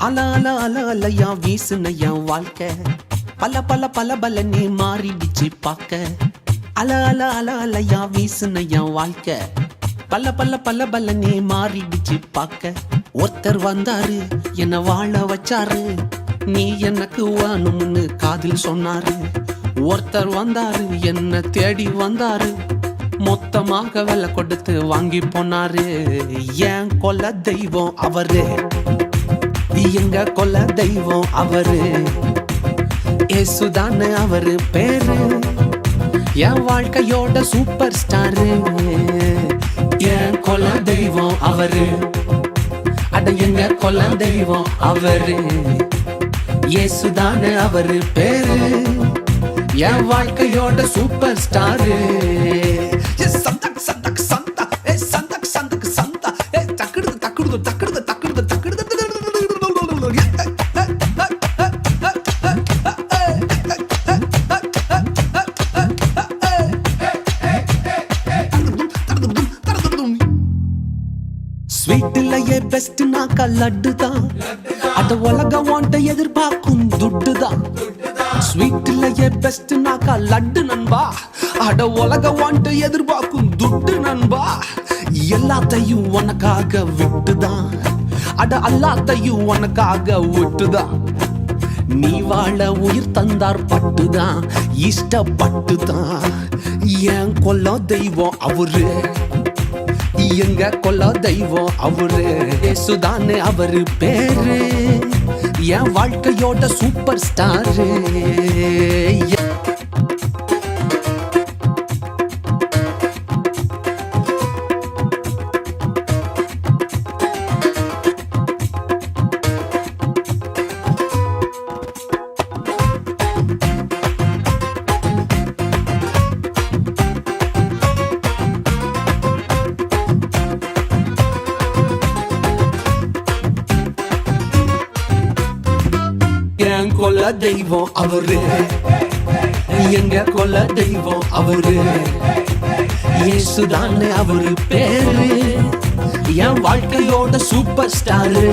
அல அல அல அலையா வீசுன என் வாழ்க்கை பல பல பல பல நீ மாறிடுச்சு பார்க்க. அல அல அல அலையா வீசுன என் வாழ்க்கை பல பல பல பல நீ மாறிடுச்சு பார்க்க. ஒருத்தர் வந்தாரு என்ன வாழ வச்சாரு, நீ எனக்கு வேணும்னு காதில் சொன்னாரு. ஒருத்தர் வந்தாரு என்ன தேடி வந்தாரு, மொத்தமாக விலை கொடுத்து வாங்கி போனாரு. என் கொல்ல தெய்வம் அவரு, எங்க கொல்ல தெய்வம் அவரு, ஏசுதானே அவரு பேரு, என் வாழ்க்கையோட சூப்பர் ஸ்டாரு. என் கொல்ல தெய்வம் அவரு, அட எங்க கொல்ல தெய்வம் அவரு, ஏசுதானே அவரு பேரு, என் வாழ்க்கையோட சூப்பர் ஸ்டாரு. சந்தக் சந்தக் சந்தா ஏ சந்தக் சந்தக் சந்தா ஏ தக்குடுது தக்குடுது தக்குடுது தக்குடுது தக்குடுது. ஸ்வீட்லயே பெஸ்ட் நாக்கா லட்டு தான், அட உலகம் வாண்ட எதிர்பார்க்கும் துட்டு தான். ஸ்வீட்லயே பெஸ்ட் நாக்கா லட்டு நண்பா, அட உலகம் வாண்ட எதிர்பார்க்கும் துட்டு நண்பா. எல்லாத்தையும் உனக்காக விட்டுதான், அட எல்லாத்தையும் உனக்காக விட்டுதான். நீ வாழ உயிர் தந்தார் பட்டுதான், இஷ்டப்பட்டுதான். என் கொல்ல தெய்வம் அவரு, எங்க கொல்ல தெய்வம் அவரு, ஏசுதானே அவரு பேரு, என் வாழ்க்கையோட சூப்பர் ஸ்டாரு. என் கொல்ல தெய்வம் அவரு, எங்க கொல்ல தெய்வம் அவரு, இயேசுதானே அவரு பேரு, என் வாழ்க்கையோட சூப்பர் ஸ்டாரு.